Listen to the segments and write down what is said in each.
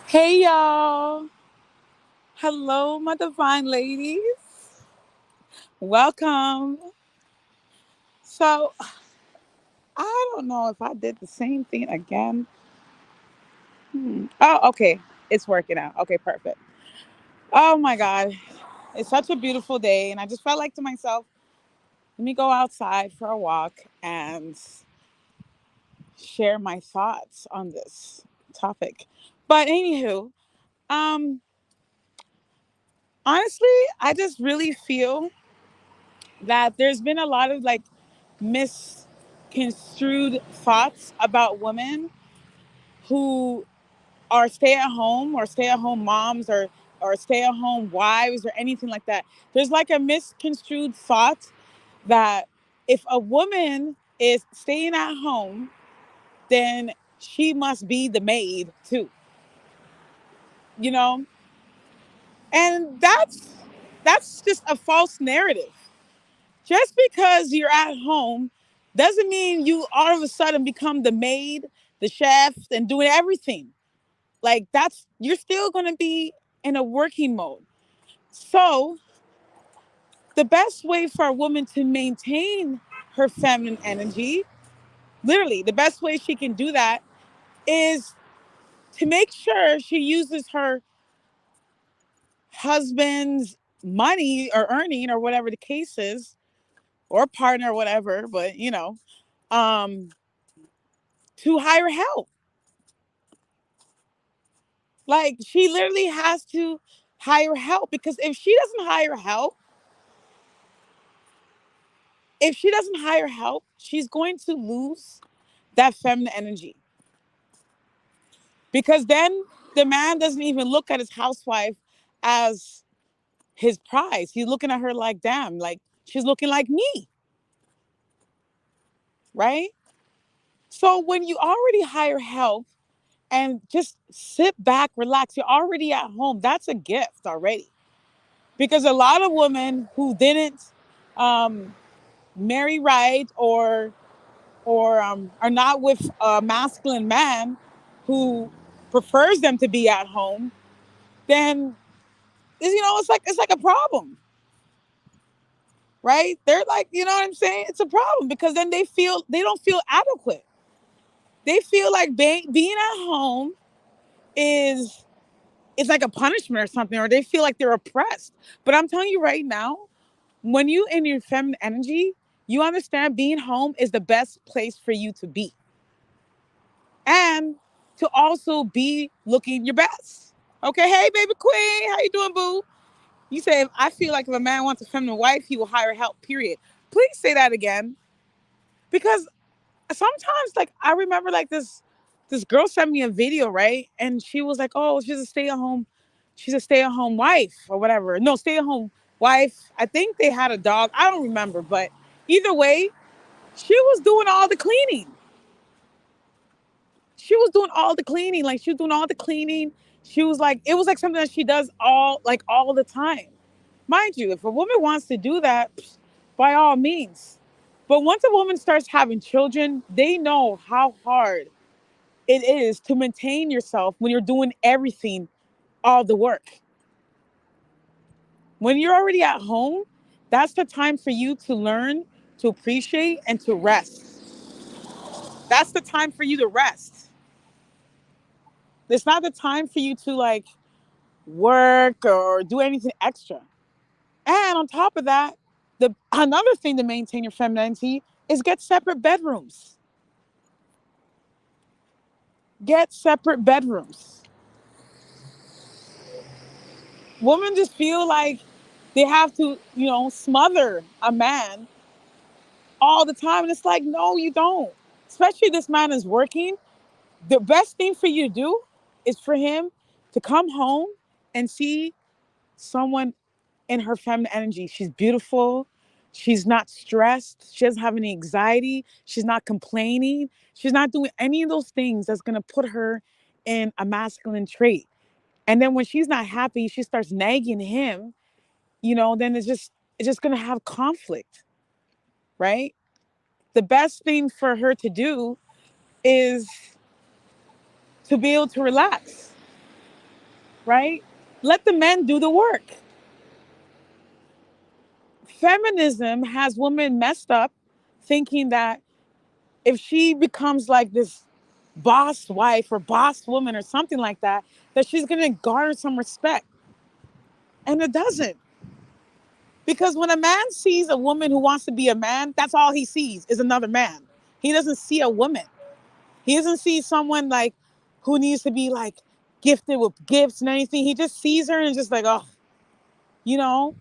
Hey y'all. Hello, my divine ladies. Welcome. So, I don't know if I did the same thing again. Oh, okay. It's working out. Okay, perfect. Oh my God. It's such a beautiful day. And I just felt like to myself, let me go outside for a walk and share my thoughts on this topic. But, anywho, um, honestly, I just really feel that there's been a lot of like misconstrued thoughts about women who are stay at home or stay at home moms or stay at home wives or anything like that. There's like a misconstrued thought that if a woman is staying at home, then she must be the maid too, you know? And that's just a false narrative. Just because you're at home doesn't mean you all of a sudden become the maid, the chef, and doing everything. Like that's you're still going to be in a working mode. So, the best way for a woman to maintain her feminine energy, literally, the best way she can do that is to make sure she uses her husband's money or earning or whatever the case is, or partner or whatever, but um, to hire help. Like she literally has to hire help because if she doesn't hire help, she's going to lose that feminine energy. Because then the man doesn't even look at his housewife as his prize. He's looking at her like, damn, like she's looking like me, right? So when you already hire help and just sit back, relax, you're already at home. That's a gift already. Because a lot of women who didn't um, marry right or are not with a masculine man who prefers them to be at home, then it's like a problem, right? They're like, you know what I'm saying? It's a problem because then they don't feel adequate. They feel like being at home is it's like a punishment or something, or they feel like they're oppressed. But I'm telling you right now, when you in your feminine energy, you understand being home is the best place for you to be and to also be looking your best. Okay, hey baby queen, how you doing, boo? You say I feel like if a man wants a feminine wife, he will hire help. Period. Please say that again, because sometimes, like I remember, like this girl sent me a video, right, and she was like, "Oh, she's a stay at home wife or whatever." No, stay at home wife. I think they had a dog. I don't remember, but either way, she was doing all the cleaning. She was doing all the cleaning. Like she was doing all the cleaning. She was like, it was like something that she does all the time. Mind you, if a woman wants to do that, by all means. But once a woman starts having children, they know how hard it is to maintain yourself when you're doing everything, all the work. When you're already at home, that's the time for you to learn, to appreciate, and to rest. That's the time for you to rest. It's not the time for you to like work or do anything extra. And on top of that, the another thing to maintain your femininity is get separate bedrooms. Get separate bedrooms. Women just feel like they have to, smother a man all the time. And it's like, no, you don't. Especially this man is working. The best thing for you to do is for him to come home and see someone in her feminine energy. She's beautiful. She's not stressed. She doesn't have any anxiety. She's not complaining. She's not doing any of those things that's going to put her in a masculine trait. And then when she's not happy, she starts nagging him, then it's just going to have conflict, right? The best thing for her to do is to be able to relax. right? Let the men do the work. Feminism has women messed up thinking that if she becomes like this boss wife or boss woman or something like that, that she's going to garner some respect. And it doesn't. Because when a man sees a woman who wants to be a man, that's all he sees is another man. He doesn't see a woman. He doesn't see someone like who needs to be like gifted with gifts and anything. He just sees her and just like, oh, you know,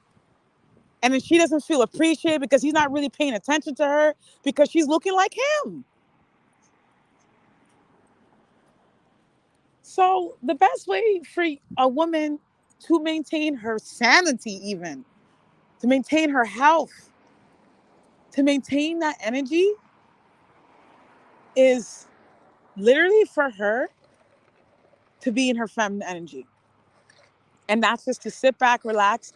and then she doesn't feel appreciated because he's not really paying attention to her because she's looking like him. So the best way for a woman to maintain her sanity, even to maintain her health, to maintain that energy, is literally for her to be in her feminine energy. And that's just to sit back, relax,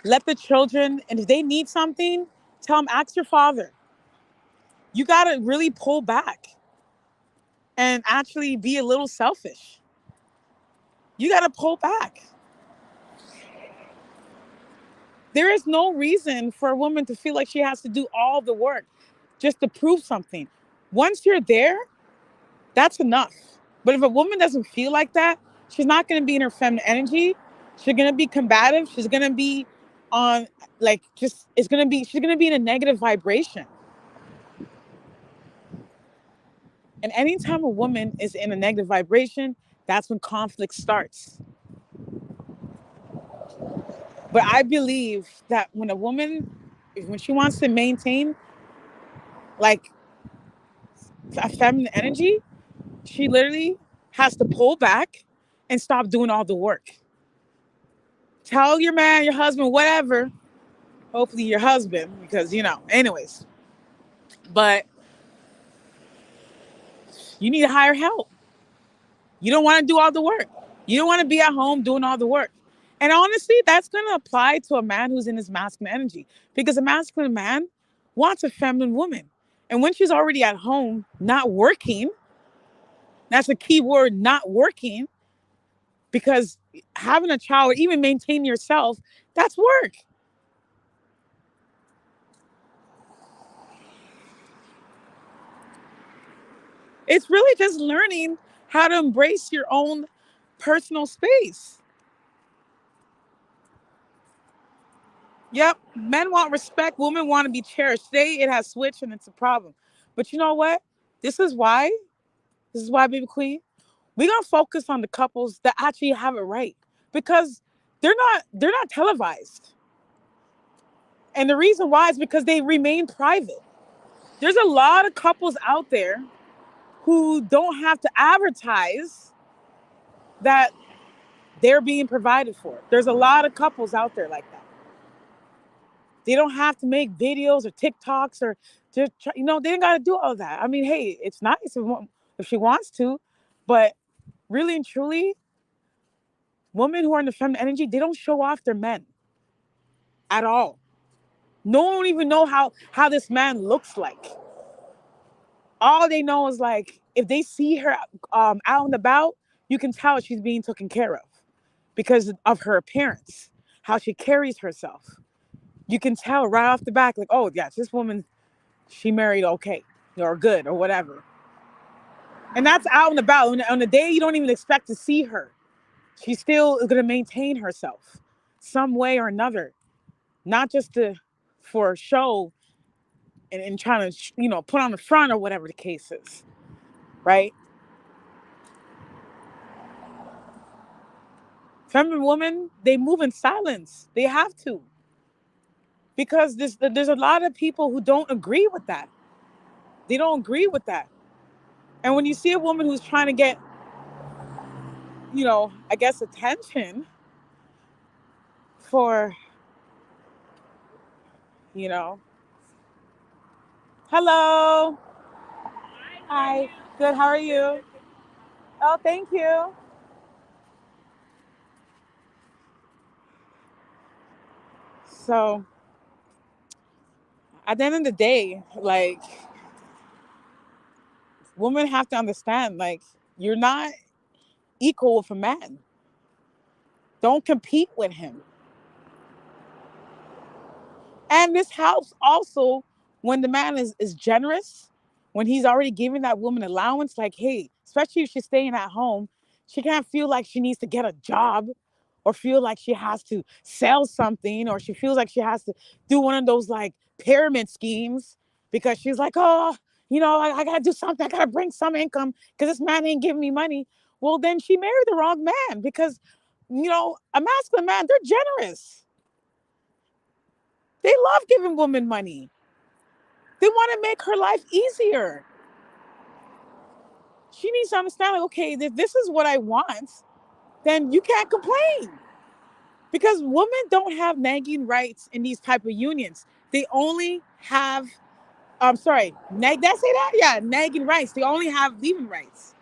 let the children, and if they need something, tell them, ask your father. You got to really pull back and actually be a little selfish. You got to pull back. There is no reason for a woman to feel like she has to do all the work just to prove something. Once you're there, that's enough. But if a woman doesn't feel like that, she's not going to be in her feminine energy. She's going to be combative. She's going to be on like just it's going to be she's going to be in a negative vibration. And anytime a woman is in a negative vibration, that's when conflict starts. But I believe that when a woman, when she wants to maintain like a feminine energy, she literally has to pull back and stop doing all the work. Tell your man, your husband, whatever, hopefully your husband, because, anyways. But you need to hire help. You don't want to do all the work. You don't want to be at home doing all the work. And honestly, that's going to apply to a man who's in his masculine energy because a masculine man wants a feminine woman. And when she's already at home, not working, that's a key word, not working, because having a child or even maintaining yourself, that's work. It's really just learning how to embrace your own personal space. Yep, men want respect, women want to be cherished. Today it has switched and it's a problem. But you know what? This is why, baby queen, we're gonna focus on the couples that actually have it right. Because they're not televised. And the reason why is because they remain private. There's a lot of couples out there who don't have to advertise that they're being provided for. There's a lot of couples out there like that. They don't have to make videos or TikToks or just, they don't got to do all that. I mean, hey, it's nice if she wants to, but really and truly, women who are in the feminine energy, they don't show off their men at all. No one even know how this man looks like. All they know is like if they see her out and about, you can tell she's being taken care of because of her appearance, how she carries herself. You can tell right off the back, like, oh, yes, this woman, she married okay or good or whatever. And that's out and about. On the day you don't even expect to see her, she still is going to maintain herself some way or another, not just for show and trying to, put on the front or whatever the case is, right? Feminine women, they move in silence. They have to. Because there's a lot of people who don't agree with that. They don't agree with that. And when you see a woman who's trying to get, I guess attention for, you know, hello. Hi. Good. How are you? Oh, thank you. So at the end of the day, like, women have to understand, like, you're not equal with a man. Don't compete with him. And this helps also when the man is generous, when he's already giving that woman allowance, like, hey, especially if she's staying at home, she can't feel like she needs to get a job or feel like she has to sell something or she feels like she has to do one of those like pyramid schemes because she's like, oh, I got to do something. I got to bring some income because this man ain't giving me money. Well, then she married the wrong man because, a masculine man, they're generous. They love giving women money. They want to make her life easier. She needs to understand, like, okay, if this is what I want, then you can't complain. Because women don't have nagging rights in these type of unions. They only have, I'm sorry, did I say that? Yeah, nagging rights. They only have leaving rights.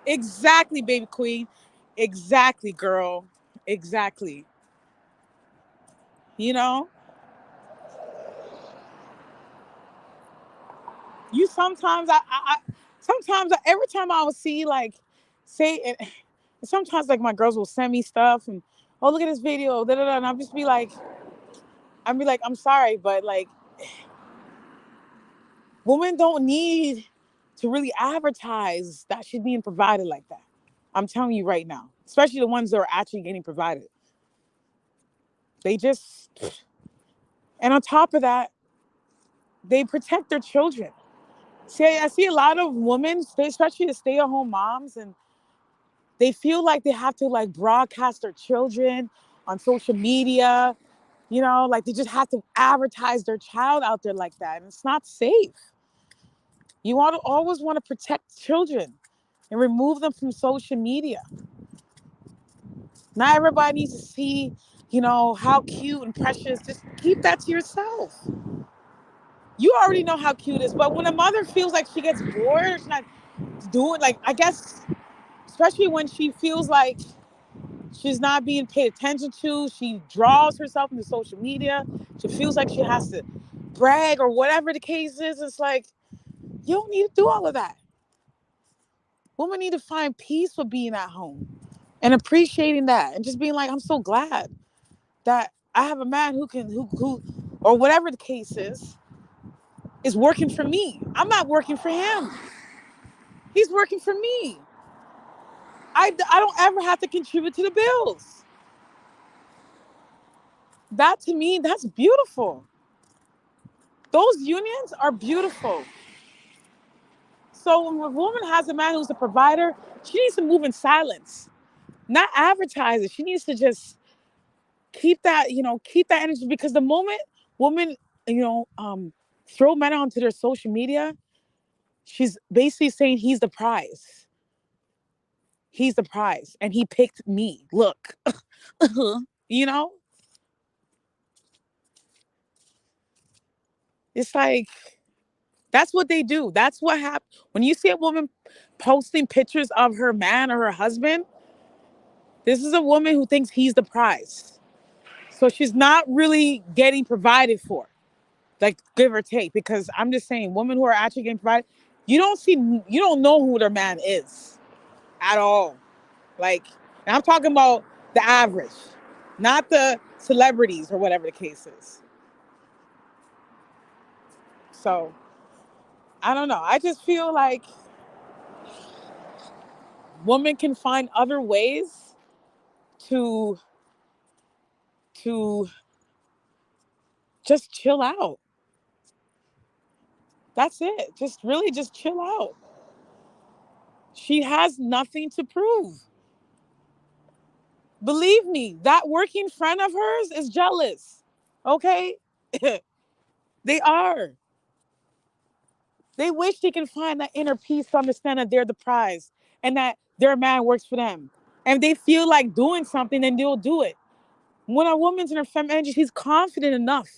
Exactly, baby queen. Exactly, girl. Exactly. You know, you sometimes sometimes every time I would see like say and sometimes like my girls will send me stuff and oh look at this video da, da, da, and I'll be like I'm sorry but like women don't need to really advertise that shit being provided like that. I'm telling you right now, especially the ones that are actually getting provided. They just and on top of that, they protect their children. See, I see a lot of women, especially the stay-at-home moms, and they feel like they have to like broadcast their children on social media, like they just have to advertise their child out there like that. And it's not safe. You want to always want to protect children and remove them from social media. Not everybody needs to see, how cute and precious. Just keep that to yourself. You already know how cute it is. But when a mother feels like she gets bored, she's not doing like I guess, especially when she feels like she's not being paid attention to. She draws herself into social media. She feels like she has to brag or whatever the case is. It's like, you don't need to do all of that. Women need to find peace with being at home and appreciating that and just being like, I'm so glad that I have a man who or whatever the case is working for me. I'm not working for him. He's working for me. I don't ever have to contribute to the bills. That to me, that's beautiful. Those unions are beautiful. So when a woman has a man who's a provider, she needs to move in silence, not advertise it. She needs to just keep that energy because the moment women, throw men onto their social media, she's basically saying he's the prize. He's the prize, and he picked me. Look, you know, it's like that's what they do. That's what happens when you see a woman posting pictures of her man or her husband. This is a woman who thinks he's the prize. So she's not really getting provided for, like give or take. Because I'm just saying, women who are actually getting provided, you don't know who their man is at all. Like, and I'm talking about the average, not the celebrities or whatever the case is. So I don't know. I just feel like women can find other ways to to just chill out. That's it. Just really just chill out. She has nothing to prove. Believe me, that working friend of hers is jealous. Okay? They are. They wish they can find that inner peace to understand that they're the prize and that their man works for them. And if they feel like doing something, then they'll do it. When a woman's in her femininity, she's confident enough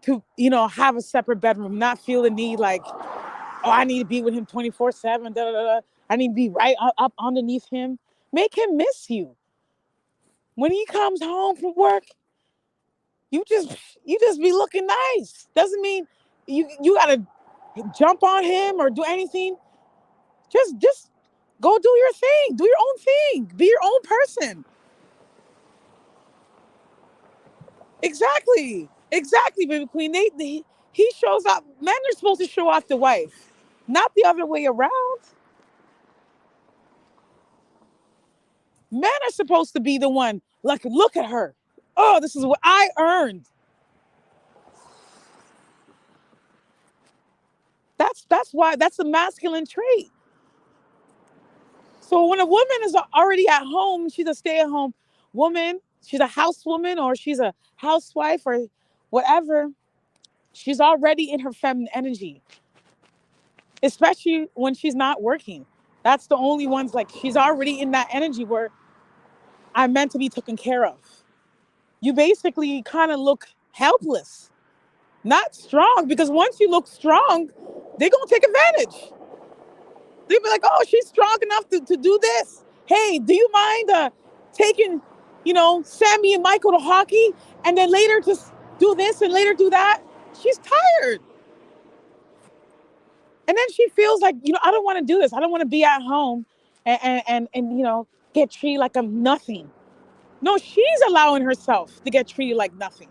to, have a separate bedroom, not feel the need like, oh, I need to be with him 24/7. Da, da, da. I need to be right up underneath him. Make him miss you. When he comes home from work, you just you just be looking nice. Doesn't mean you gotta jump on him or do anything. Just Go do your thing. Do your own thing. Be your own person. Exactly. Exactly, baby queen. He shows up. Men are supposed to show off the wife, not the other way around. Men are supposed to be the one. Like, look at her. Oh, this is what I earned. That's why that's a masculine trait. So when a woman is already at home, she's a stay-at-home woman, she's a housewoman or she's a housewife or whatever, she's already in her feminine energy, especially when she's not working. That's the only ones like she's already in that energy where I'm meant to be taken care of. You basically kind of look helpless, not strong, because once you look strong, they're going to take advantage. They'll be like, oh, she's strong enough to do this. Hey, do you mind taking, Sammy and Michael to hockey and then later just do this and later do that? She's tired. And then she feels like, I don't want to do this. I don't want to be at home and get treated like I'm nothing. No, she's allowing herself to get treated like nothing.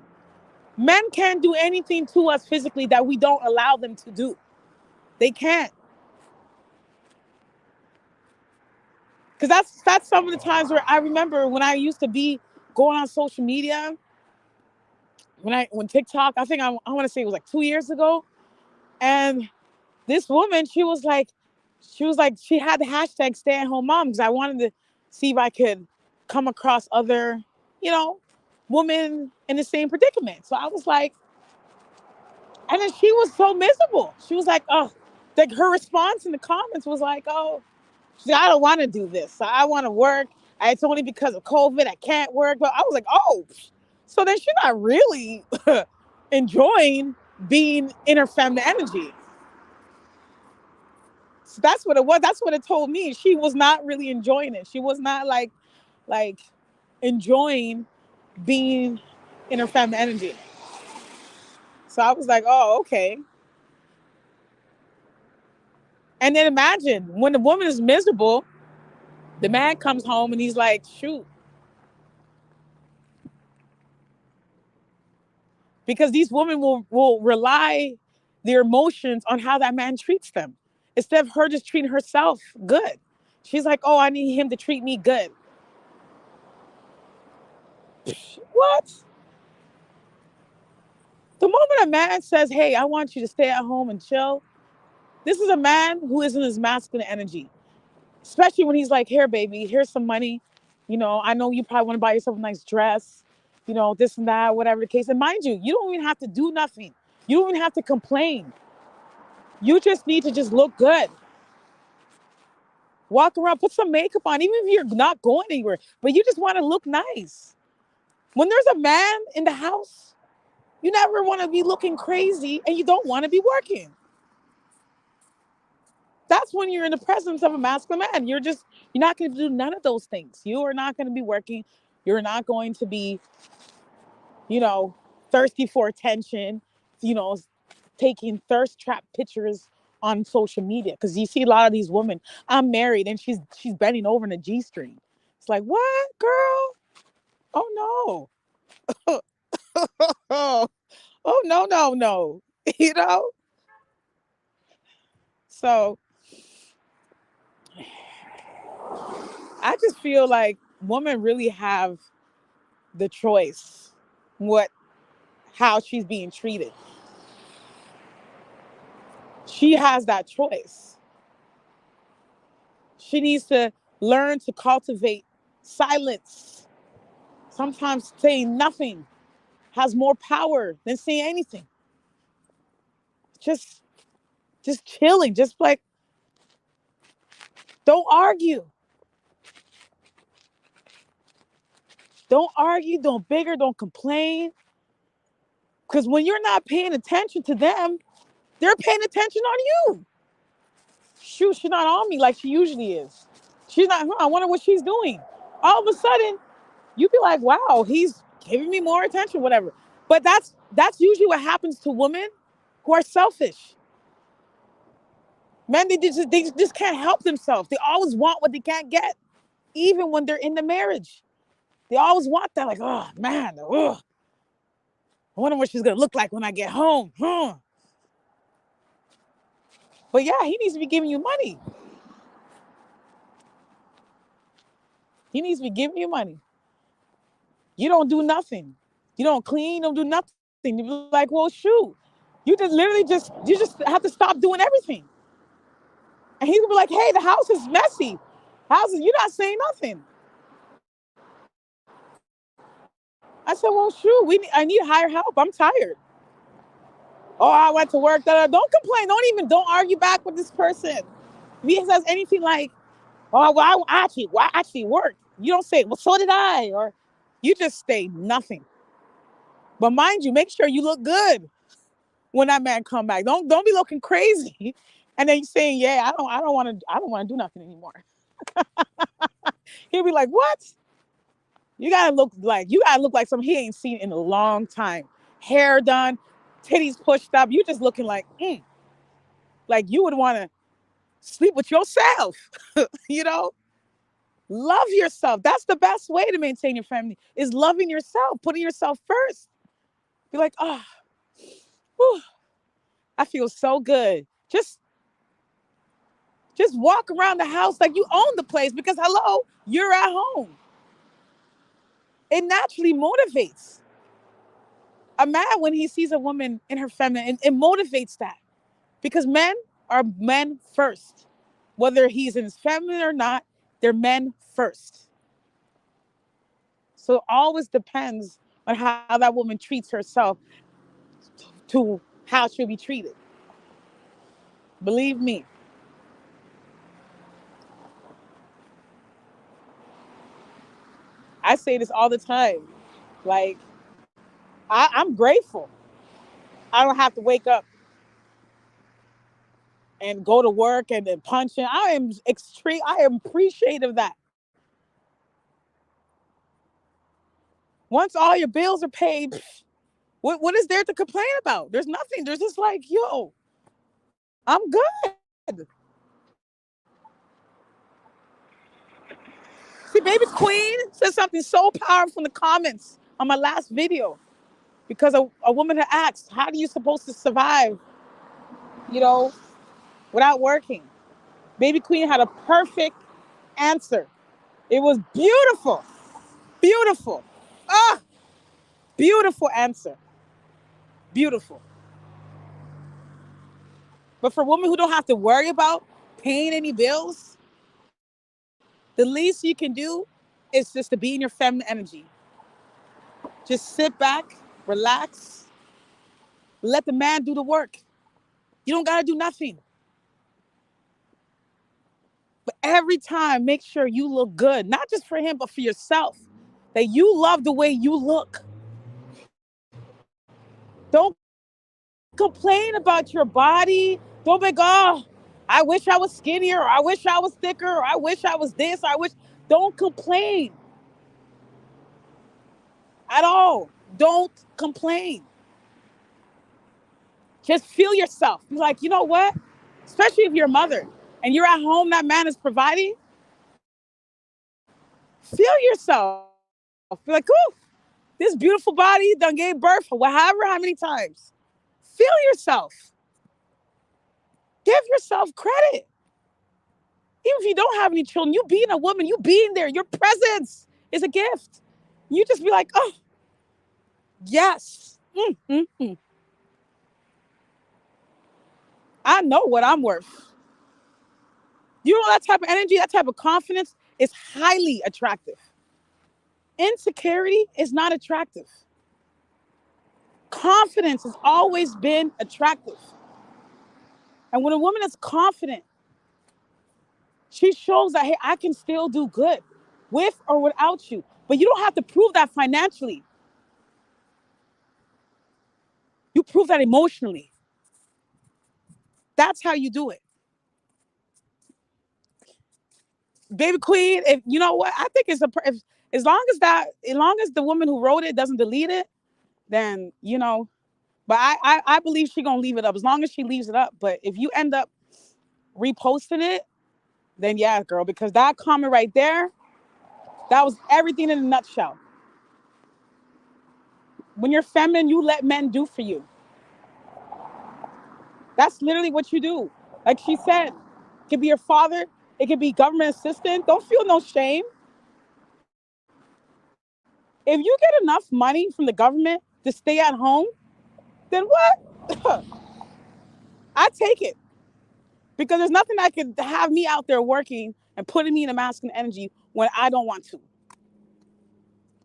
Men can't do anything to us physically that we don't allow them to do. They can't. Because that's some of the times where I remember when I used to be going on social media, when TikTok, I think I want to say it was like 2 years ago, and this woman, she had the hashtag stay at home mom because I wanted to see if I could come across other, you know, women in the same predicament. So I was like, and then she was so miserable. She was like, oh, like her response in the comments was like, oh, she's like, I don't want to do this. I want to work. It's only because of COVID I can't work. But I was like, oh, so then she's not really enjoying being in her feminine energy. So that's what it was. That's what it told me. She was not really enjoying it. She was not like enjoying being in her feminine energy. So I was like, oh, okay. And then imagine when the woman is miserable, the man comes home and he's like, shoot. Because these women will rely their emotions on how that man treats them instead of her just treating herself good. She's like, oh, I need him to treat me good. What? The moment a man says, hey, I want you to stay at home and chill, this is a man who is in his masculine energy. Especially when he's like, here, baby, here's some money. I know you probably want to buy yourself a nice dress, this and that, whatever the case. And mind you, you don't even have to do nothing. You don't even have to complain. You just need to just look good. Walk around, put some makeup on, even if you're not going anywhere, but you just want to look nice. When there's a man in the house, you never want to be looking crazy and you don't want to be working. That's when you're in the presence of a masculine man. You're not going to do none of those things. You are not going to be working. You're not going to be, thirsty for attention, taking thirst trap pictures on social media. Because you see a lot of these women, I'm married and she's bending over in a G-string. It's like, what, girl? Oh, no. Oh, no, no, no. So I just feel like women really have the choice how she's being treated. She has that choice. She needs to learn to cultivate silence. Sometimes saying nothing has more power than saying anything. Just chilling, just like, don't argue. Don't argue, don't bigger, don't complain. Because when you're not paying attention to them, they're paying attention on you. Shoot, she's not on me like she usually is. She's not, I wonder what she's doing. All of a sudden, you'd be like, wow, he's giving me more attention, whatever. But that's usually what happens to women who are selfish. Men, they just can't help themselves. They always want what they can't get, even when they're in the marriage. They always want that, like, oh man, ugh. I wonder what she's gonna look like when I get home. Huh. But yeah, he needs to be giving you money. He needs to be giving you money. You don't do nothing. You don't clean, you don't do nothing. You be like, well, shoot. You just have to stop doing everything. And he's gonna be like, hey, the house is messy. You're not saying nothing. I said, well, shoot, I need to hire help. I'm tired. Oh, I went to work. Don't complain. Don't argue back with this person. If he says anything like, oh, well, I actually worked. You don't say, well, so did I. Or you just say nothing. But mind you, make sure you look good when that man come back. Don't be looking crazy. And then you saying, yeah, I don't want to do nothing anymore. He'll be like, what? You gotta look like something he ain't seen in a long time. Hair done, titties pushed up. You just looking like, like you would want to sleep with yourself. you know, love yourself. That's the best way to maintain your family is loving yourself, putting yourself first. Be like, oh, whew, I feel so good. Just walk around the house like you own the place because hello, you're at home. It naturally motivates a man when he sees a woman in her feminine. It motivates that because men are men first. Whether he's in his feminine or not, they're men first. So it always depends on how that woman treats herself to how she'll be treated. Believe me. I say this all the time. Like, I'm grateful. I don't have to wake up and go to work and then punch in. I am appreciative of that. Once all your bills are paid, what is there to complain about? There's nothing. There's just like, yo, I'm good. See, Baby Queen said something so powerful in the comments on my last video because a woman had asked, how are you supposed to survive, you know, without working? Baby Queen had a perfect answer. It was beautiful. Beautiful. Ah, beautiful answer. Beautiful. But for women who don't have to worry about paying any bills, the least you can do is just to be in your feminine energy. Just sit back, relax, let the man do the work. You don't got to do nothing. But every time, make sure you look good, not just for him, but for yourself. That you love the way you look. Don't complain about your body. Don't be like, oh, I wish I was skinnier, or I wish I was thicker, or I wish I was this, or I wish. Don't complain at all. Don't complain. Just feel yourself. Be like, you know what? Especially if you're a mother and you're at home, that man is providing. Feel yourself. Be like, oh, this beautiful body done gave birth for however how many times. Feel yourself. Give yourself credit. Even if you don't have any children, you being a woman, you being there, your presence is a gift. You just be like, oh, yes. I know what I'm worth. You know, that type of energy, that type of confidence is highly attractive. Insecurity is not attractive. Confidence has always been attractive. And when a woman is confident, she shows that, hey, I can still do good with or without you. But you don't have to prove that financially. You prove that emotionally. That's how you do it. Baby Queen, if you know what, I think as long as the woman who wrote it doesn't delete it, then but I believe she gonna leave it up as long as she leaves it up. But if you end up reposting it, then yeah, girl, because that comment right there, that was everything in a nutshell. When you're feminine, you let men do for you. That's literally what you do. Like she said, it could be your father, it could be government assistant. Don't feel no shame. If you get enough money from the government to stay at home, then what? I take it. Because there's nothing that could have me out there working and putting me in a masculine energy when I don't want to.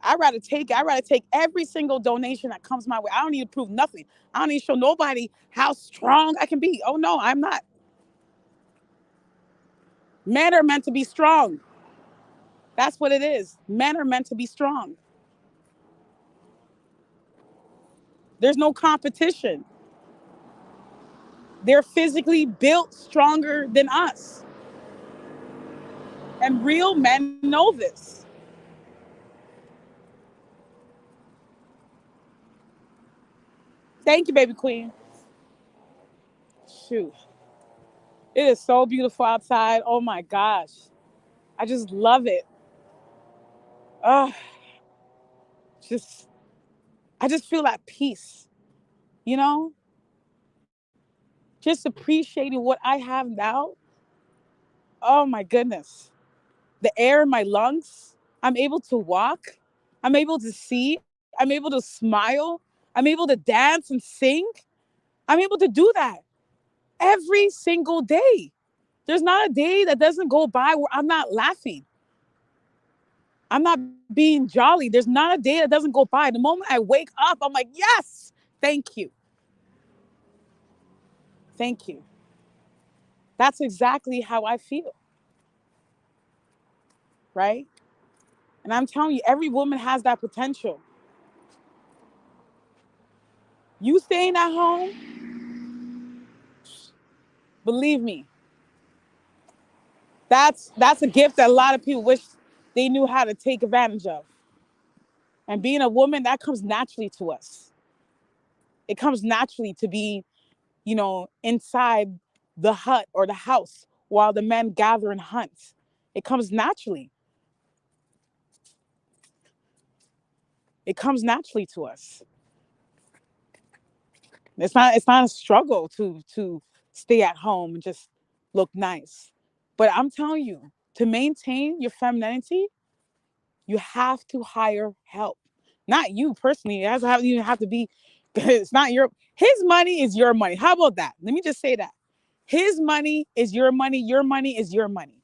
I'd rather take every single donation that comes my way. I don't need to prove nothing. I don't need to show nobody how strong I can be. Oh no, I'm not. Men are meant to be strong. That's what it is. Men are meant to be strong. There's no competition. They're physically built stronger than us. And real men know this. Thank you, baby queen. Shoot. It is so beautiful outside. Oh my gosh. I just love it. Uh, just I just feel at peace, you know? Just appreciating what I have now. Oh my goodness. The air in my lungs. I'm able to walk. I'm able to see. I'm able to smile. I'm able to dance and sing. I'm able to do that every single day. There's not a day that doesn't go by where I'm not laughing. I'm not being jolly. There's not a day that doesn't go by. The moment I wake up, I'm like, yes, thank you. Thank you. That's exactly how I feel, right? And I'm telling you, every woman has that potential. You staying at home, believe me, that's a gift that a lot of people wish they knew how to take advantage of. And being a woman, that comes naturally to us. It comes naturally to be, inside the hut or the house while the men gather and hunt. It comes naturally. It comes naturally to us. It's not a struggle to stay at home and just look nice. But I'm telling you, to maintain your femininity, you have to hire help. Not you personally. It doesn't even have to be. It's not his money is your money. How about that? Let me just say that. His money is your money. Your money is your money.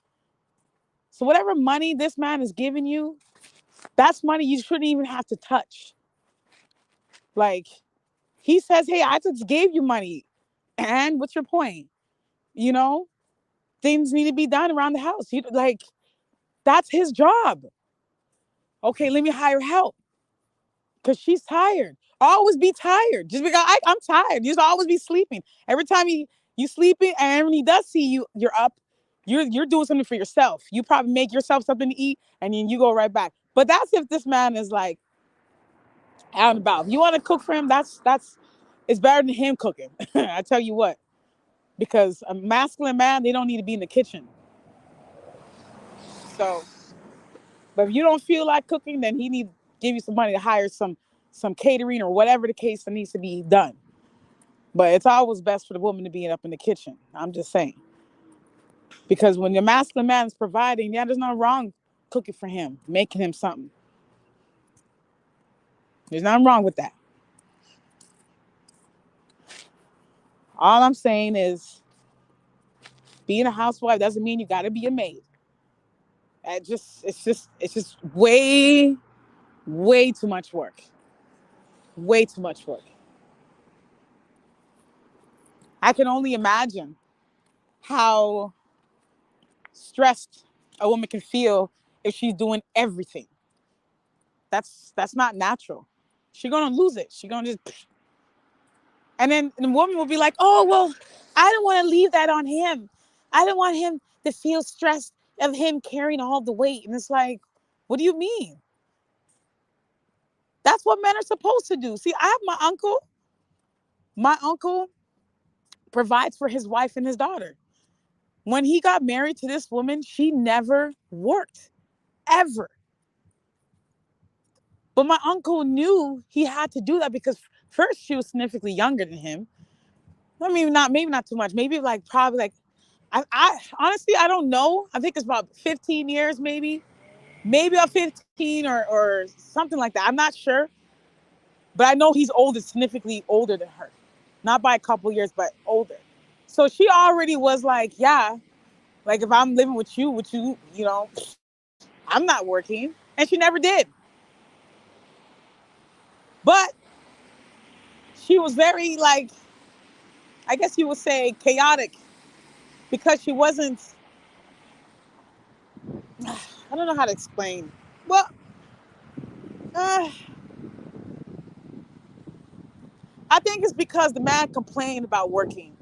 So whatever money this man is giving you, that's money you shouldn't even have to touch. Like, he says, hey, I just gave you money. And what's your point? You know, things need to be done around the house. That's his job. Okay, let me hire help because she's tired. Always be tired. Just because I'm tired. You just always be sleeping. Every time you sleeping, and when he does see you, you're up. You're doing something for yourself. You probably make yourself something to eat, and then you go right back. But that's if this man is like out and about. If you want to cook for him, that's it's better than him cooking. I tell you what, because a masculine man, they don't need to be in the kitchen. So, but if you don't feel like cooking, then he need to give you some money to hire some catering or whatever the case that needs to be done. But it's always best for the woman to be up in the kitchen. I'm just saying. Because when the masculine man is providing, yeah, there's nothing wrong cooking for him, making him something. There's nothing wrong with that. All I'm saying is being a housewife doesn't mean you gotta be a maid. It's just way too much work. Way too much work. I can only imagine how stressed a woman can feel if she's doing everything. That's not natural. She's gonna lose it. She's gonna just, and then the woman will be like, "Oh well, I don't want to leave that on him. I don't want him to feel stressed of him carrying all the weight." And it's like, what do you mean? That's what men are supposed to do. See, I have my uncle. My uncle provides for his wife and his daughter. When he got married to this woman, she never worked, ever. But my uncle knew he had to do that because first she was significantly younger than him. I mean, not maybe not too much. Maybe like probably like I honestly I don't know. I think it's about 15 years, maybe about 15 or something like that. I'm not sure, but I know he's older, significantly older than her, not by a couple years, but older. So she already was like, yeah, like if I'm living with you, I'm not working, and she never did. But she was very like, I guess you would say chaotic because she wasn't. I don't know how to explain. Well, uh, I think it's because the man complained about working.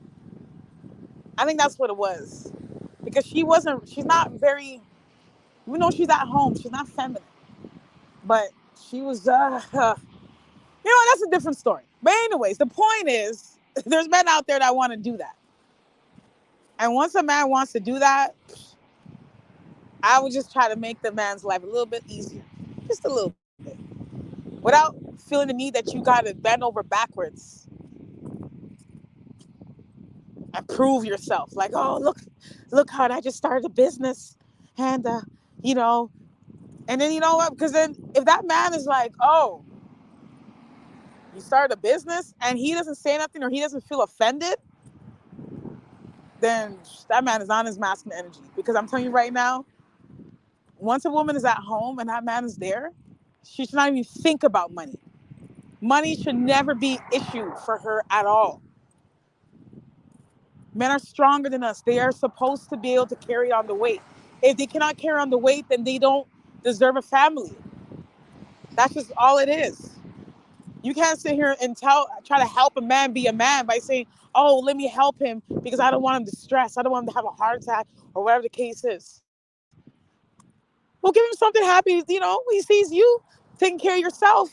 I think that's what it was. Because she's not very, even though she's at home, she's not feminine. But she was, that's a different story. But, anyways, the point is, there's men out there that want to do that. And once a man wants to do that, I would just try to make the man's life a little bit easier. Just a little bit. Without feeling the need that you got to bend over backwards and prove yourself. Like, oh, look how I just started a business. And, you know, and then you know what? Because then if that man is like, oh, you started a business and he doesn't say nothing or he doesn't feel offended, then that man is on his masculine energy. Because I'm telling you right now, once a woman is at home and that man is there, she should not even think about money. Money should never be an issue for her at all. Men are stronger than us. They are supposed to be able to carry on the weight. If they cannot carry on the weight, then they don't deserve a family. That's just all it is. You can't sit here and try to help a man be a man by saying, oh, let me help him because I don't want him to stress. I don't want him to have a heart attack or whatever the case is. Well, give him something happy. He sees you taking care of yourself.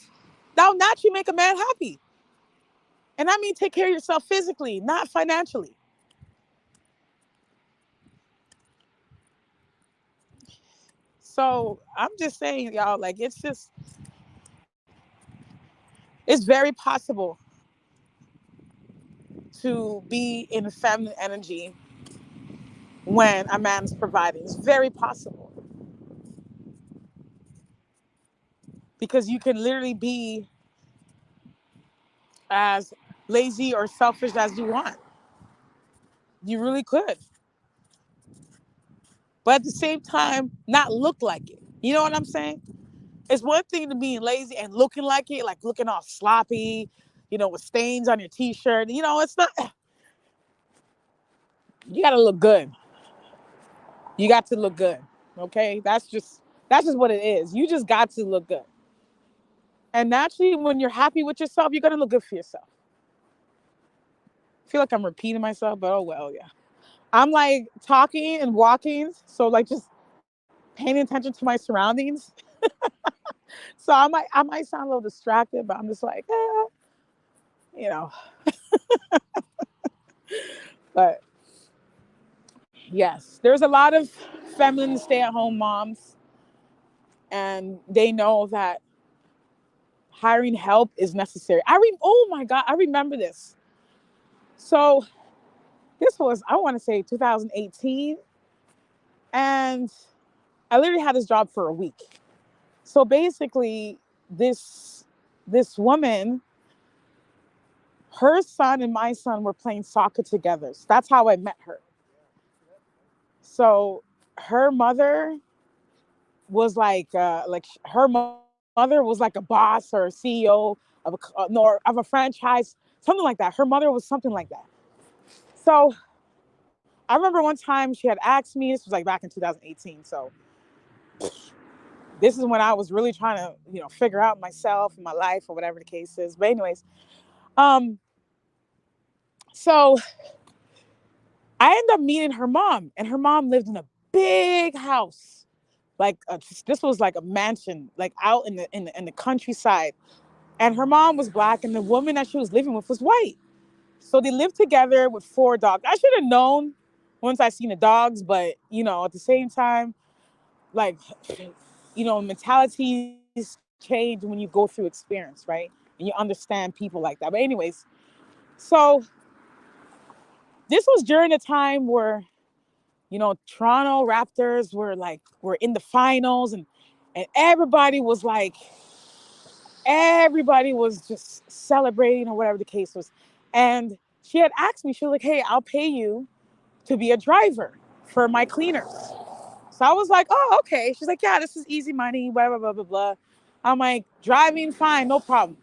That'll naturally make a man happy. And I mean take care of yourself physically, not financially. So I'm just saying, y'all, like it's very possible to be in feminine energy when a man's providing. It's very possible. Because you can literally be as lazy or selfish as you want. You really could. But at the same time, not look like it. You know what I'm saying? It's one thing to be lazy and looking like it, like looking all sloppy, with stains on your t-shirt. It's not, you got to look good. You got to look good. Okay? That's just what it is. You just got to look good. And naturally, when you're happy with yourself, you're going to look good for yourself. I feel like I'm repeating myself, but oh well, yeah. I'm like talking and walking, so like just paying attention to my surroundings. So I might sound a little distracted, but I'm just like, you know. But yes, there's a lot of feminine stay-at-home moms, and they know that hiring help is necessary. Oh my God, I remember this. So this was, I want to say 2018, and I literally had this job for a week. So basically, this woman, her son and my son were playing soccer together. So that's how I met her. So her mother was like her mother was like a boss or a CEO of of a franchise, something like that. Her mother was something like that. So I remember one time she had asked me. This was like back in 2018. So this is when I was really trying to, figure out myself and my life or whatever the case is. But anyways, um, so I ended up meeting her mom, and her mom lived in a big house. Like this was like a mansion, like out in the countryside. And her mom was Black, and the woman that she was living with was white. So they lived together with 4 dogs. I should have known once I seen the dogs, but at the same time, like, mentalities change when you go through experience, right? And you understand people like that. But anyways, so this was during a time where Toronto Raptors were in the finals, and everybody was just celebrating or whatever the case was. And she had asked me, she was like, "Hey, I'll pay you to be a driver for my cleaners." So I was like, "Oh, okay." She's like, "Yeah, this is easy money, blah, blah, blah, blah, blah." I'm like, "Driving, fine, no problem."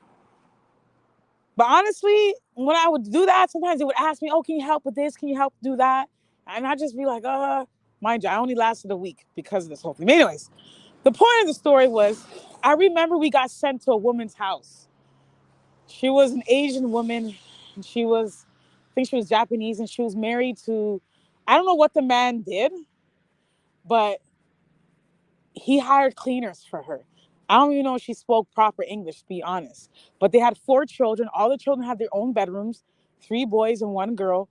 But honestly, when I would do that, sometimes they would ask me, "Oh, can you help with this? Can you help do that?" And I'd just be like, mind you, I only lasted a week because of this whole thing. But anyways, the point of the story was, I remember we got sent to a woman's house. She was an Asian woman. And I think she was Japanese, and she was married to, I don't know what the man did, but he hired cleaners for her. I don't even know if she spoke proper English, to be honest. But they had 4 children. All the children had their own bedrooms, 3 boys and 1 girl.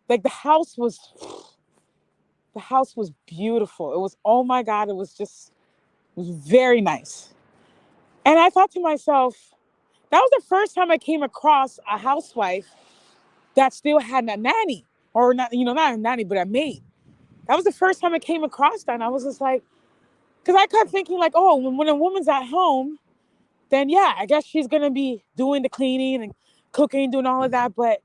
Like the house was beautiful. It was, oh my God, it was very nice. And I thought to myself, that was the first time I came across a housewife that still had a nanny, or not, not a nanny, but a maid. That was the first time I came across that. And I was just like, because I kept thinking like, oh, when a woman's at home, then yeah, I guess she's gonna be doing the cleaning and cooking, doing all of that. But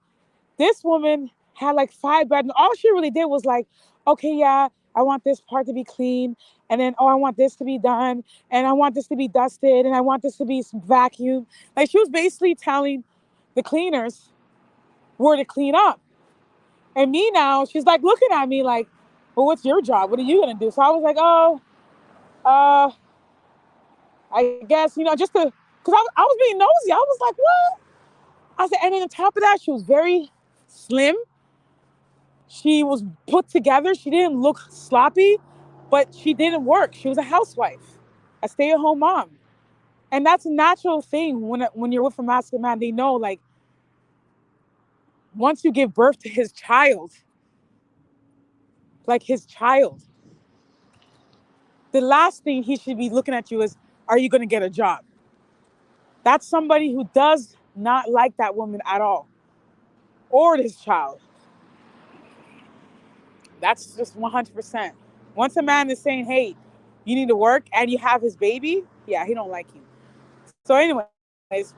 this woman had like 5 bedrooms. All she really did was like, okay, yeah, I want this part to be clean, and then I want this to be done, and I want this to be dusted, and I want this to be vacuumed. Like she was basically telling the cleaners where to clean up. And me now, she's like looking at me like, well, what's your job? What are you gonna do? So I was like, oh, uh, I guess, just to, because I was being nosy. I was like, what? I said, and then on top of that, she was very slim. She was put together. She didn't look sloppy, but she didn't work. She was a housewife, a stay-at-home mom. And that's a natural thing when you're with a masculine man. They know, like, once you give birth to his child, like his child, the last thing he should be looking at you is, are you going to get a job? That's somebody who does not like that woman at all, or this child. That's just 100%. Once a man is saying, hey, you need to work, and you have his baby, yeah, he don't like you. So anyways,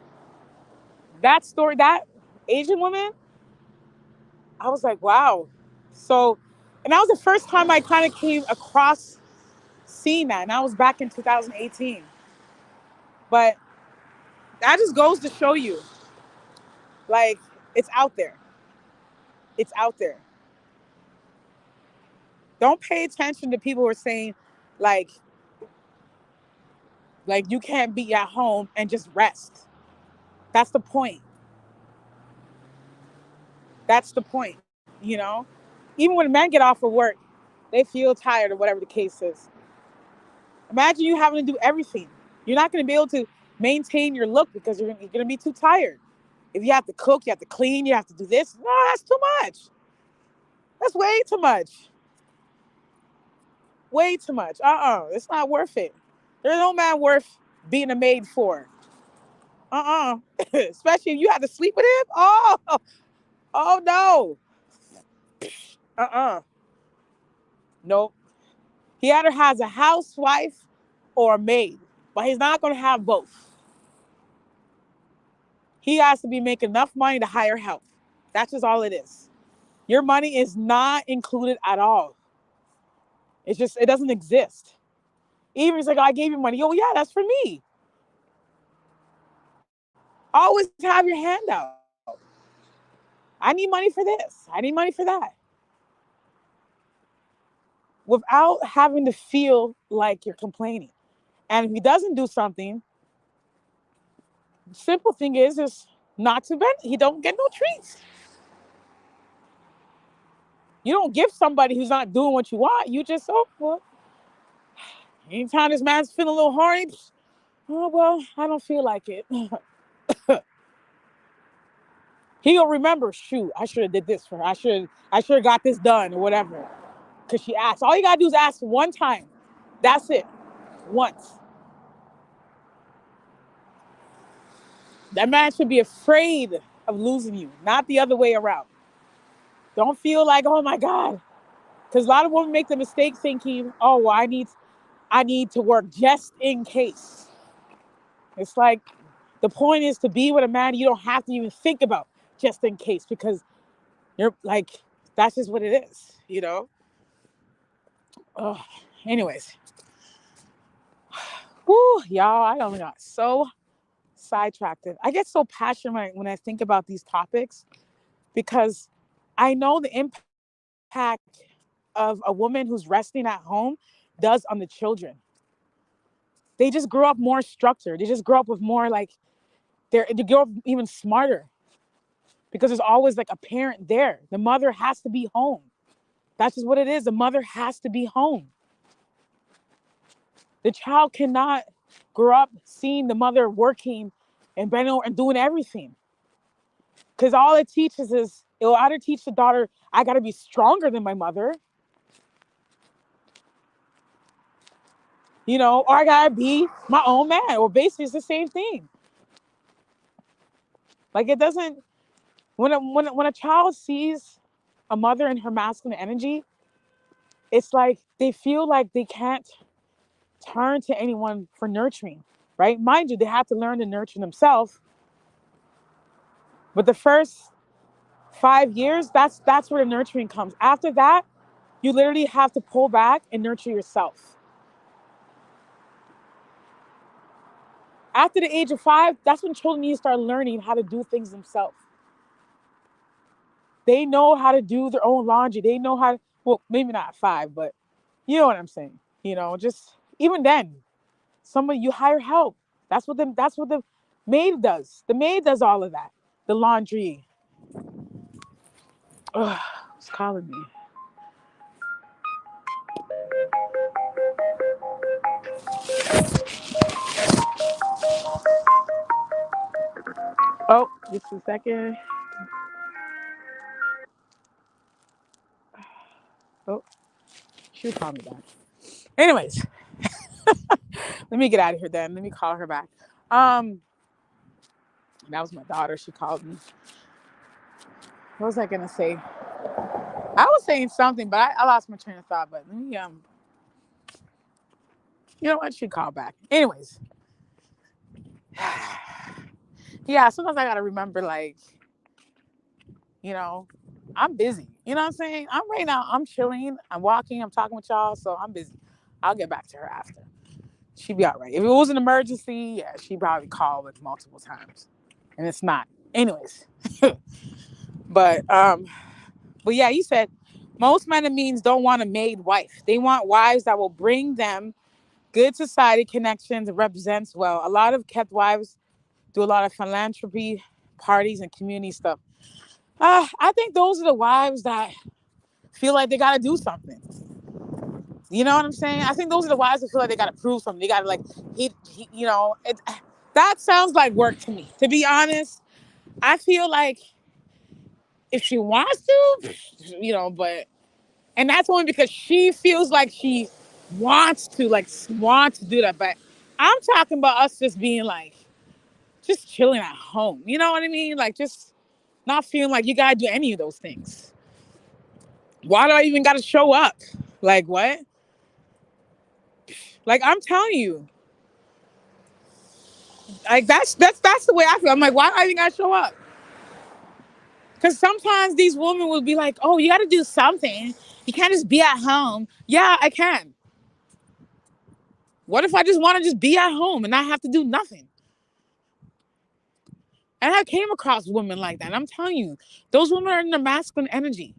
that story, that Asian woman, I was like, wow. So, and that was the first time I kind of came across seeing that. And that was back in 2018. But that just goes to show you, like, it's out there. It's out there. Don't pay attention to people who are saying, like, you can't be at home and just rest. That's the point. That's the point, you know? Even when men get off of work, they feel tired or whatever the case is. Imagine you having to do everything. You're not going to be able to maintain your look because you're going to be too tired. If you have to cook, you have to clean, you have to do this. No, that's too much. That's way too much. Way too much. It's not worth it. There's no man worth being a maid for. Especially if you have to sleep with him. Oh no. Uh-uh. Nope. He either has a housewife or a maid, but he's not going to have both. He has to be making enough money to hire help. That's just all it is. Your money is not included at all. It's just, it doesn't exist. Even if it's like, I gave you money. Oh, yeah, that's for me. Always have your hand out. I need money for this. I need money for that. Without having to feel like you're complaining. And if he doesn't do something, the simple thing is not to bend. He don't get no treats. You don't give somebody who's not doing what you want. You just, oh, well, anytime this man's feeling a little horny, oh, well, I don't feel like it. He'll remember, shoot, I should have did this for her. I should have got this done or whatever. Because she asked. All you gotta do is ask one time. That's it. Once. That man should be afraid of losing you, not the other way around. Don't feel like, oh my God. Because a lot of women make the mistake thinking, oh, well, I need to work just in case. It's like the point is to be with a man you don't have to even think about just in case because you're like, that's just what it is, you know? Oh, anyways. Whew, y'all, I only got so sidetracked. I get so passionate when I think about these topics because I know the impact of a woman who's resting at home does on the children. They just grow up more structured. They just grow up with more like they grow up even smarter because there's always like a parent there. The mother has to be home. That's just what it is. The mother has to be home. The child cannot grow up seeing the mother working and bending over and doing everything. Because all it teaches is it'll either teach the daughter, I gotta be stronger than my mother, or I gotta be my own man. Or basically it's the same thing. Like it doesn't when a child sees a mother in her masculine energy, it's like they feel like they can't turn to anyone for nurturing, right? Mind you, they have to learn to nurture themselves. But the first 5 years, that's where the nurturing comes. After that, you literally have to pull back and nurture yourself. After the age of 5, that's when children need to start learning how to do things themselves. They know how to do their own laundry. They know how to, well, maybe not 5, but you know what I'm saying. Just even then, you hire help. That's what the maid does. The maid does all of that. The laundry. Ugh, it's calling me. Oh, just a second. Oh, she'll call me back. Anyways, let me get out of here then. Let me call her back. Um, that was my daughter. She called me. What was I gonna say? I was saying something, but I lost my train of thought. But let me you know what? She called back. Anyways, yeah. Sometimes I gotta remember, like, you know, I'm busy. You know what I'm saying? I'm right now. I'm chilling. I'm walking. I'm talking with y'all. So I'm busy. I'll get back to her after. She'd be all right. If it was an emergency, yeah, she'd probably call like multiple times, and it's not. Anyways, but but yeah, you said most men and means don't want a maid wife. They want wives that will bring them good society connections and represents well. A lot of kept wives do a lot of philanthropy, parties, and community stuff. I think those are the wives that feel like they got to do something. You know what I'm saying? I think those are the wives that feel like they got to prove something. They got to like, that sounds like work to me. To be honest, I feel like if she wants to, but, and that's only because she feels like she wants to do that. But I'm talking about us just being like, just chilling at home. You know what I mean? Like just not feeling like you got to do any of those things. Why do I even got to show up? Like what? Like I'm telling you, like that's the way I feel. I'm like, why do I even got to show up? Because sometimes these women will be like, oh, you got to do something. You can't just be at home. Yeah, I can. What if I just want to just be at home and not have to do nothing? And I came across women like that. And I'm telling you, those women are in their masculine energy.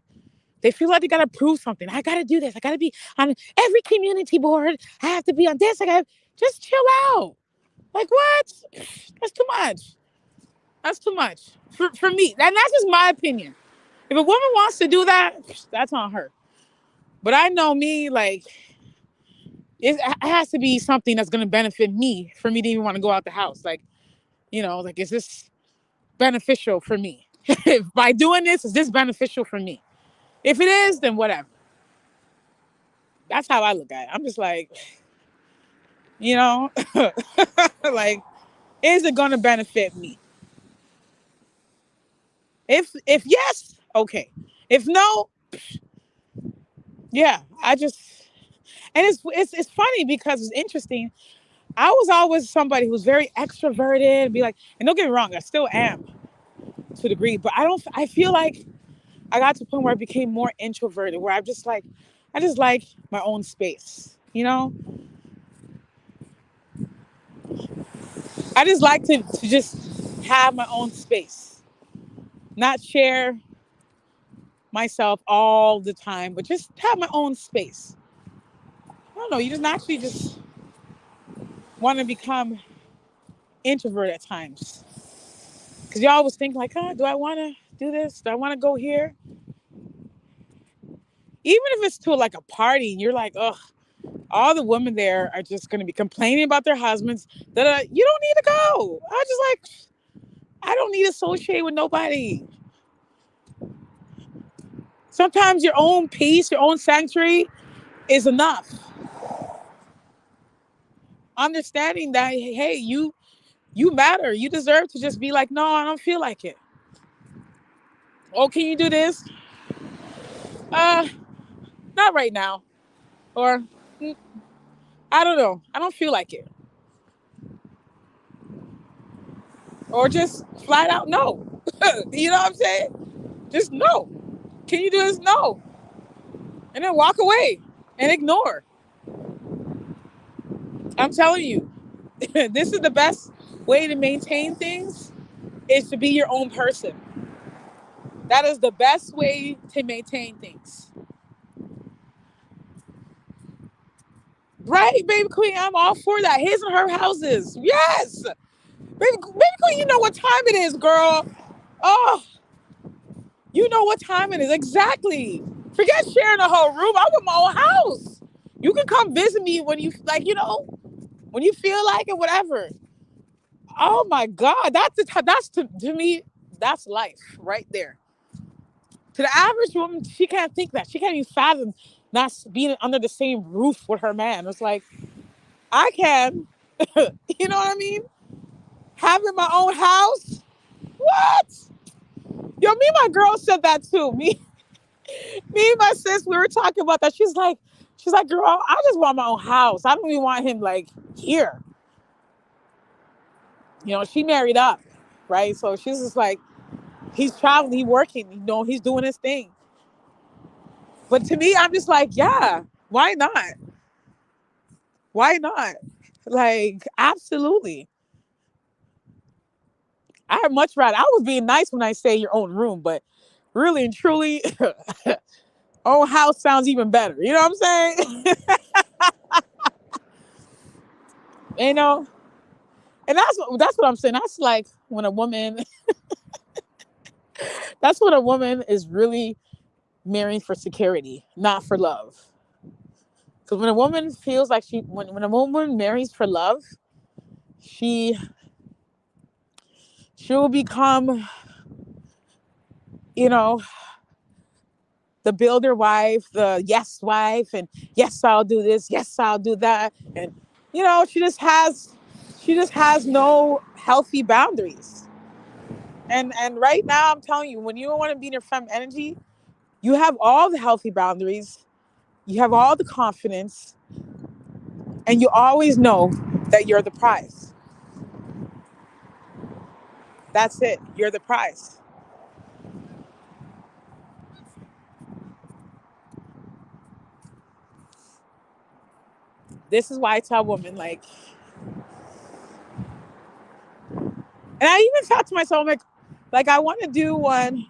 They feel like they got to prove something. I got to do this. I got to be on every community board. I have to be on this. Just chill out. Like what? That's too much. That's too much for me. And that's just my opinion. If a woman wants to do that, that's on her. But I know me, like, it has to be something that's going to benefit me for me to even want to go out the house. Like, like, is this beneficial for me? If by doing this, is this beneficial for me? If it is, then whatever. That's how I look at it. I'm just like, you know, like, is it gonna benefit me? If yes, okay. If no, yeah, I just, and it's funny because it's interesting. I was always somebody who's very extroverted, be like, and don't get me wrong, I still am to a degree, but I feel like I got to the point where I became more introverted, where I just like my own space, you know? I just like to just have my own space, not share myself all the time, but just have my own space. I don't know, you just naturally just want to become introvert at times. Because you always think like, oh, do I want to do this? Do I want to go here? Even if it's to like a party and you're like, ugh, all the women there are just going to be complaining about their husbands. That you don't need to go. I just like, I don't need to associate with nobody. Sometimes your own peace, your own sanctuary is enough. Understanding that, hey, you matter. You deserve to just be like, no, I don't feel like it. Oh, can you do this? Uh, Not right now. Or I don't know. I don't feel like it. Or just flat out no. You know what I'm saying? Just no. Can you do this? No. And then walk away and ignore. I'm telling you, this is the best way to maintain things is to be your own person. That is the best way to maintain things. Right, baby queen, I'm all for that. His and her houses. Yes. Baby queen, you know what time it is, girl. Oh, you know what time it is. Exactly. Forget sharing a whole room. I want my own house. You can come visit me when you like, when you feel like it, whatever. Oh my God. That's to me, that's life right there. To the average woman, she can't think that. She can't even fathom not being under the same roof with her man. It's like, I can. You know what I mean? Having my own house. What? Yo, me and my girl said that too. Me and my sis, we were talking about that. She's like, girl, I just want my own house. I don't even want him like here. She married up, right? So she's just like, he's traveling, he's working, he's doing his thing. But to me, I'm just like, yeah, why not? Why not? Like, absolutely. I'd much rather, I was being nice when I say your own room, but really and truly, own house sounds even better. You know what I'm saying? you know, and that's what I'm saying. That's like when a woman, that's when a woman is really marrying for security, not for love. Because when a woman feels like when a woman marries for love, she will become, you know, the builder wife, the yes wife, and yes, I'll do this, yes, I'll do that. And she just has no healthy boundaries. And right now I'm telling you, when you want to be in your femme energy, you have all the healthy boundaries, you have all the confidence, and you always know that you're the prize. That's it. You're the prize. This is why I tell women, like, and I even thought to myself, like I want to do one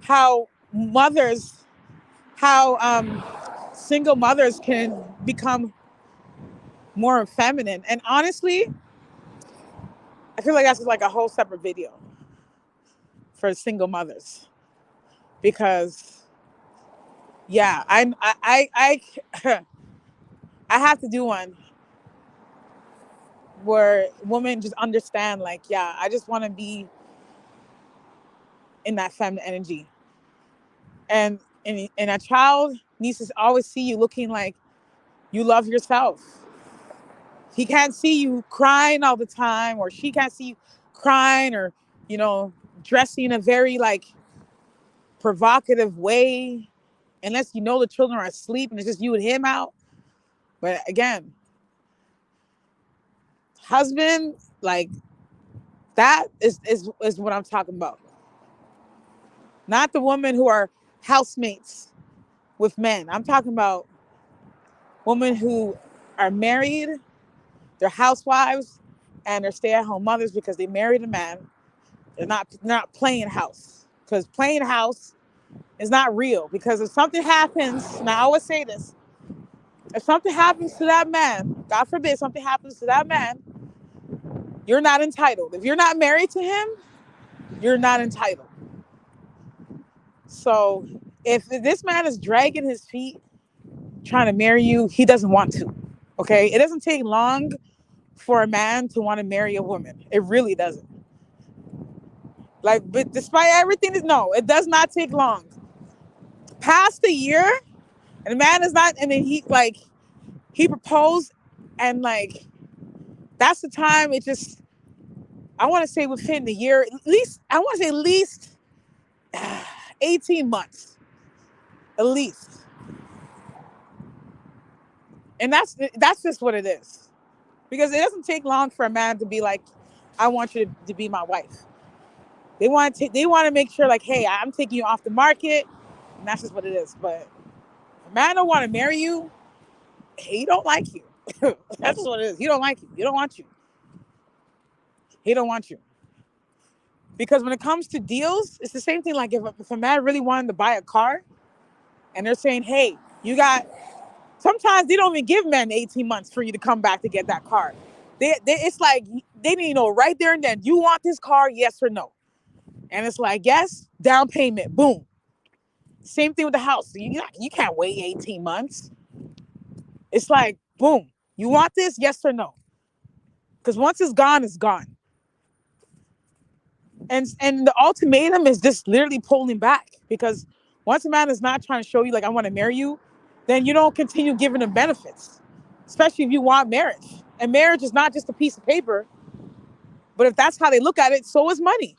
how mothers, how single mothers can become more feminine. And honestly, I feel like that's like a whole separate video for single mothers because yeah, I I have to do one where women just understand like, yeah, I just want to be in that feminine energy. And a child needs to always see you looking like you love yourself. He can't see you crying all the time, or she can't see you crying, or, you know, dressing in a very like provocative way, unless you know the children are asleep and it's just you and him out. But again, husband, like that is what I'm talking about. Not the women who are housemates with men. I'm talking about women who are married, they're housewives, and they're stay-at-home mothers because they married a man. They're not playing house, because playing house is not real. Because if something happens, and I always say this, if something happens to that man, God forbid something happens to that man, you're not entitled. If you're not married to him, you're not entitled. So if this man is dragging his feet trying to marry you, he doesn't want to. Okay? It doesn't take long for a man to want to marry a woman. It really doesn't. Like, but despite everything, no, it does not take long. Past a year, and the man is not, and then he proposed, and like that's the time it just, I want to say within the year, at least, I want to say at least 18 months, at least. And that's just what it is. Because it doesn't take long for a man to be like, I want you to be my wife. They want to make sure like, hey, I'm taking you off the market, and that's just what it is. But if a man don't want to marry you, he don't like you. That's just what it is. He don't like you. He don't want you. He don't want you. Because when it comes to deals, it's the same thing. Like if a man really wanted to buy a car, and they're saying, hey, you got, sometimes they don't even give men 18 months for you to come back to get that car. It's like they need to know right there and then, you want this car, yes or no? And it's like, yes, down payment, boom. Same thing with the house. You can't wait 18 months. It's like, boom, you want this, yes or no? Because once it's gone, it's gone. And the ultimatum is just literally pulling back, because once a man is not trying to show you like, I want to marry you, then you don't continue giving him benefits, especially if you want marriage. And marriage is not just a piece of paper, but if that's how they look at it, so is money.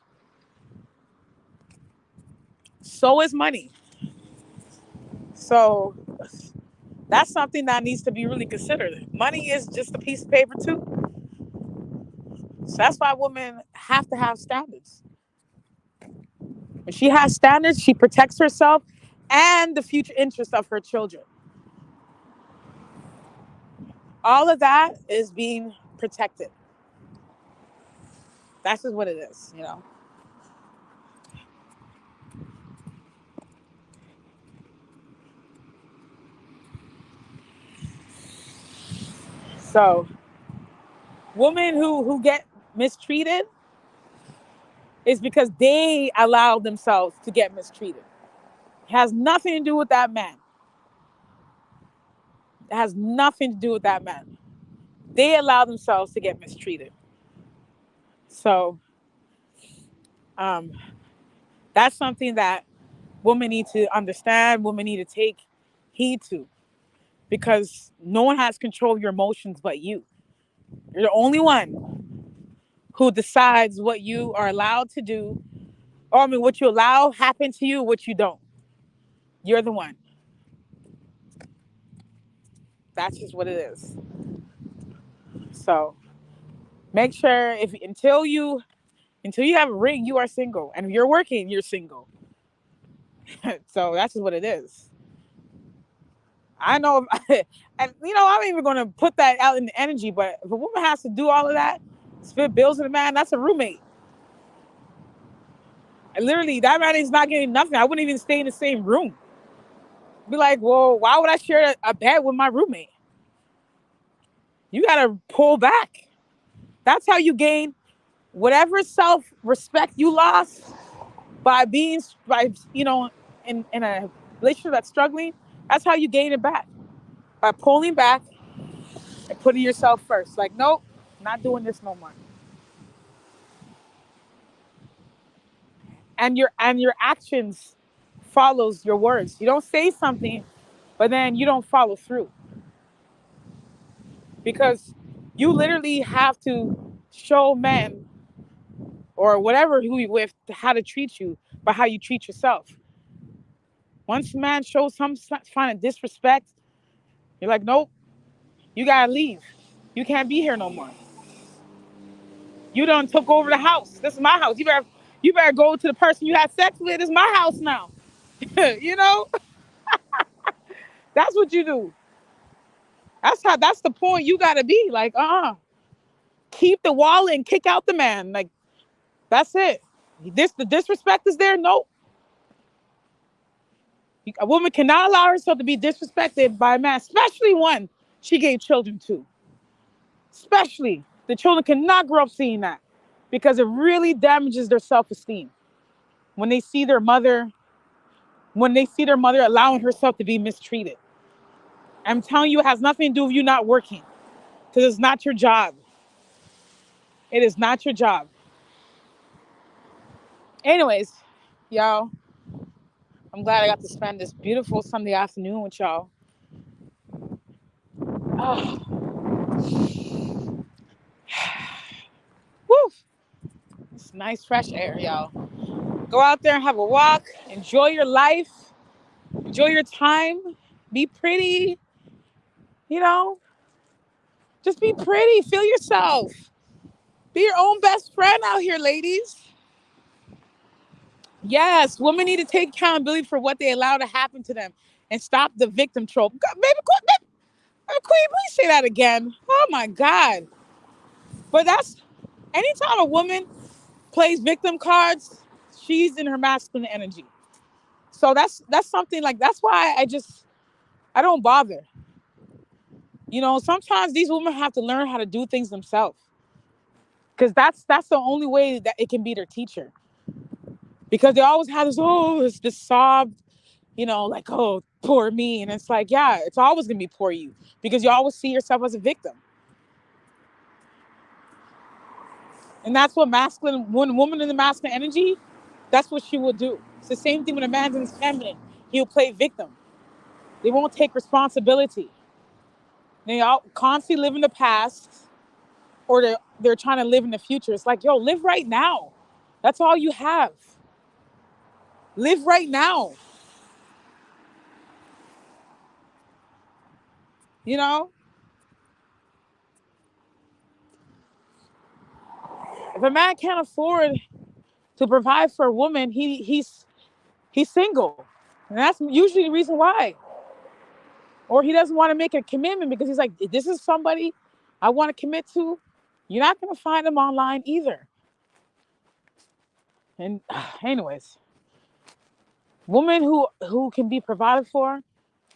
So is money. So that's something that needs to be really considered. Money is just a piece of paper too. So that's why women have to have standards. When she has standards, she protects herself and the future interests of her children. All of that is being protected. That's just what it is, you know. So women who get mistreated is because they allow themselves to get mistreated. It has nothing to do with that man. It has nothing to do with that man. They allow themselves to get mistreated. So um, that's something that women need to understand. Women need to take heed to, because no one has control of your emotions but you. You're the only one who decides what you are allowed to do, or I mean, what you allow happen to you, what you don't. You're the one. That's just what it is. So make sure, if until you have a ring, you are single, and if you're working, you're single. So that's just what it is. I know, and I'm even going to put that out in the energy. But if a woman has to do all of that, split bills with a man, that's a roommate. And literally, that man is not getting nothing. I wouldn't even stay in the same room. Be like, well, why would I share a bed with my roommate? You got to pull back. That's how you gain whatever self-respect you lost by being, in a relationship that's struggling. That's how you gain it back, by pulling back and putting yourself first. Like, nope, not doing this no more. and your actions follows your words. You don't say something, but then you don't follow through, because you literally have to show men or whatever who you with how to treat you by how you treat yourself. Once a man shows some sign of disrespect, you're like, nope, you gotta leave. You can't be here no more. You done took over the house. This is my house. You better go to the person you had sex with. It's my house now. You know, that's what you do. That's the point. You gotta be like, keep the wall and kick out the man. Like, that's it. The disrespect is there. Nope. A woman cannot allow herself to be disrespected by a man, especially one she gave children to. Especially the children cannot grow up seeing that, because it really damages their self-esteem when they see their mother allowing herself to be mistreated. I'm telling you, it has nothing to do with you not working, because it's not your job. It is not your job. Anyways, y'all, I'm glad I got to spend this beautiful Sunday afternoon with y'all. Oh, woo! It's nice fresh air, y'all. Go out there and have a walk. Enjoy your life. Enjoy your time. Be pretty. You know, just be pretty. Feel yourself. Be your own best friend out here, ladies. Yes, women need to take accountability for what they allow to happen to them and stop the victim trope. God, baby, Queen, please say that again. Oh my God. But that's anytime a woman plays victim cards, she's in her masculine energy. So that's something like that's why I don't bother. You know, sometimes these women have to learn how to do things themselves, because that's the only way that it can be their teacher. Because they always have this sob, like, oh, poor me. And it's like, yeah, it's always going to be poor you, because you always see yourself as a victim. And that's what when a woman in the masculine energy, that's what she will do. It's the same thing when a man's in his feminine. He'll play victim. They won't take responsibility. They all constantly live in the past, or they're trying to live in the future. It's like, yo, live right now. That's all you have. Live right now. You know? If a man can't afford to provide for a woman, he's single. And that's usually the reason why. Or he doesn't want to make a commitment, because he's like, this is somebody I want to commit to. You're not going to find them online either. And anyways, women who can be provided for,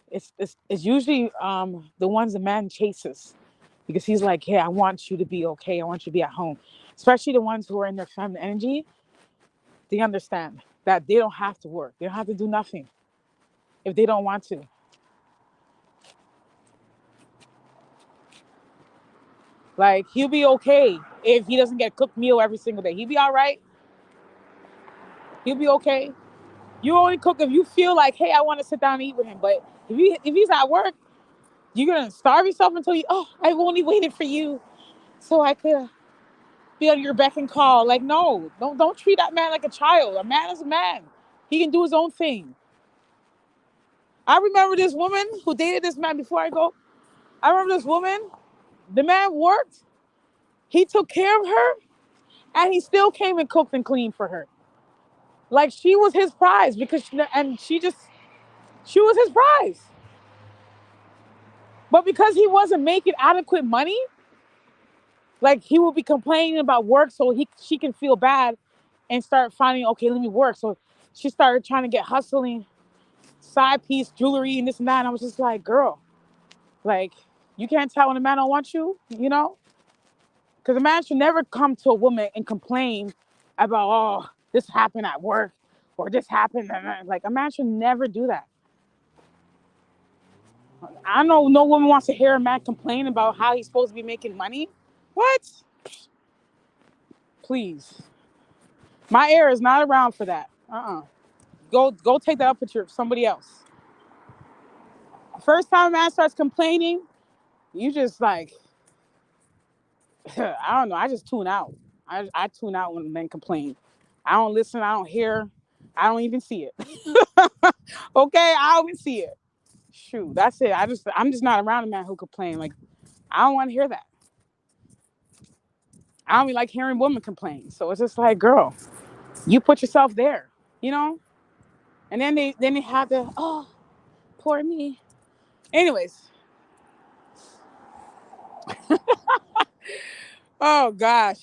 it's usually the ones the man chases, because he's like, hey, I want you to be okay. I want you to be at home. Especially the ones who are in their feminine energy. They understand that they don't have to work. They don't have to do nothing if they don't want to. Like, he'll be okay if he doesn't get a cooked meal every single day. He'll be all right. He'll be okay. You only cook if you feel like, hey, I want to sit down and eat with him. But if he's at work, you're gonna starve yourself until I only waited for you so I could be on your beck and call. Like, no, don't treat that man like a child. A man is a man. He can do his own thing. I remember this woman who dated this man before I go. I remember this woman. The man worked. He took care of her, and he still came and cooked and cleaned for her. Like, she was his prize, she was his prize. But because he wasn't making adequate money, like, he would be complaining about work, so she can feel bad and start finding, okay, let me work. So she started trying to get hustling, side piece, jewelry, and this and that. And I was just like, girl, like, you can't tell when a man don't want you, you know? Because a man should never come to a woman and complain about, oh, this happened at work or this happened. Like, a man should never do that. I know no woman wants to hear a man complain about how he's supposed to be making money. What? Please. My ear is not around for that. Go take that up with somebody else. First time a man starts complaining, you just like, I don't know. I just tune out. I tune out when men complain. I don't listen. I don't hear. I don't even see it. Okay, I don't even see it. Shoot, that's it. I'm just not around a man who complain. Like, I don't want to hear that. I don't even like hearing women complain. So it's just like, girl, you put yourself there, you know. And then they have the, oh, poor me. Anyways, oh gosh,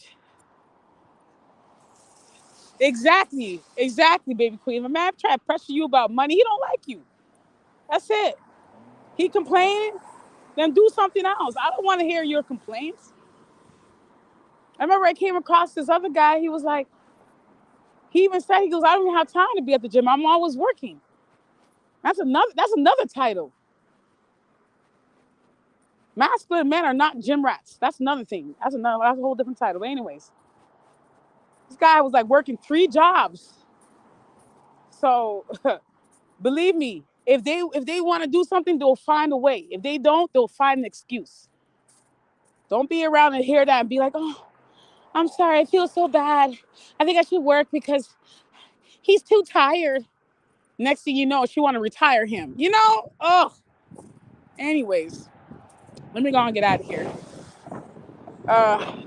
exactly, baby queen. If a man try to pressure you about money, he don't like you. That's it. He complaining, then do something else. I don't want to hear your complaints. I remember I came across this other guy. He was like, he even said, he goes, I don't even have time to be at the gym. I'm always working. That's another title. Masculine men are not gym rats. That's another thing. That's a whole different title. But anyways, this guy was like working 3 jobs. So believe me, if they want to do something, they'll find a way. If they don't, they'll find an excuse. Don't be around and hear that and be like, oh, I'm sorry, I feel so bad. I think I should work because he's too tired. Next thing you know, she want to retire him. Oh. Anyways, let me go and get out of here. Uh,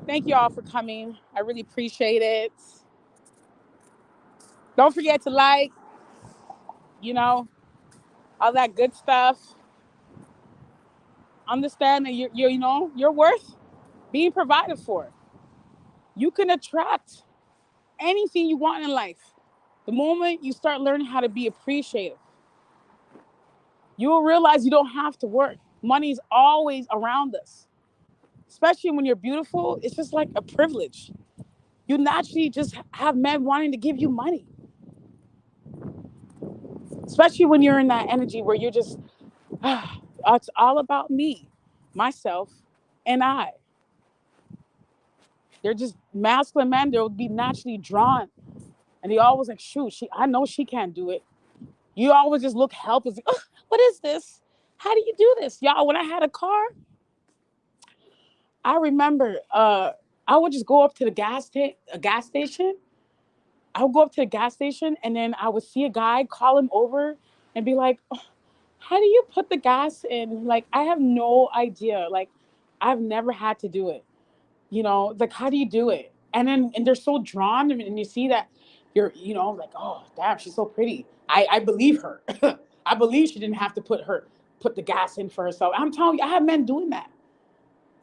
Thank you all for coming. I really appreciate it. Don't forget to like, you know, all that good stuff. Understand that you're worth being provided for. You can attract anything you want in life. The moment you start learning how to be appreciative, you will realize you don't have to work. Money is always around us. Especially when you're beautiful, it's just like a privilege. You naturally just have men wanting to give you money. Especially when you're in that energy where you're just, it's all about me, myself, and I. They're just masculine men. They'll be naturally drawn. And they always like, shoot, I know she can't do it. You always just look helpless. Like, oh, what is this? How do you do this? Y'all, when I had a car, I remember I would just go up to the a gas station. I would go up to the gas station and then I would see a guy, call him over and be like, oh, how do you put the gas in? Like, I have no idea. Like, I've never had to do it. Like, how do you do it? And they're so drawn and you see that you're, like, oh, damn, she's so pretty. I believe her. I believe she didn't have to put the gas in for herself. I'm telling you, I have men doing that.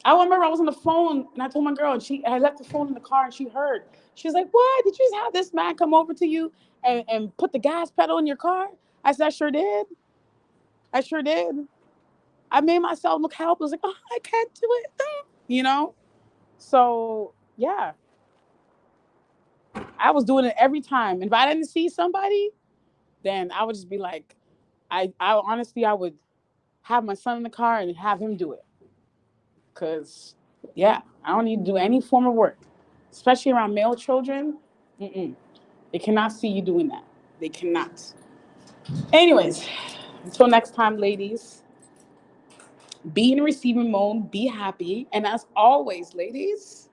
I remember I was on the phone and I told my girl and I left the phone in the car and she heard. She was like, what? Did you just have this man come over to you and put the gas pedal in your car? I said, I sure did. I sure did. I made myself look helpless. Like, oh, I can't do it. You know? So, yeah, I was doing it every time. And if I didn't see somebody, then I would just be like, I honestly, I would have my son in the car and have him do it. Because, yeah, I don't need to do any form of work, especially around male children. Mm-mm. They cannot see you doing that. They cannot. Anyways, until next time, ladies, be in receiving mode, be happy. And as always, ladies,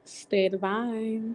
stay divine.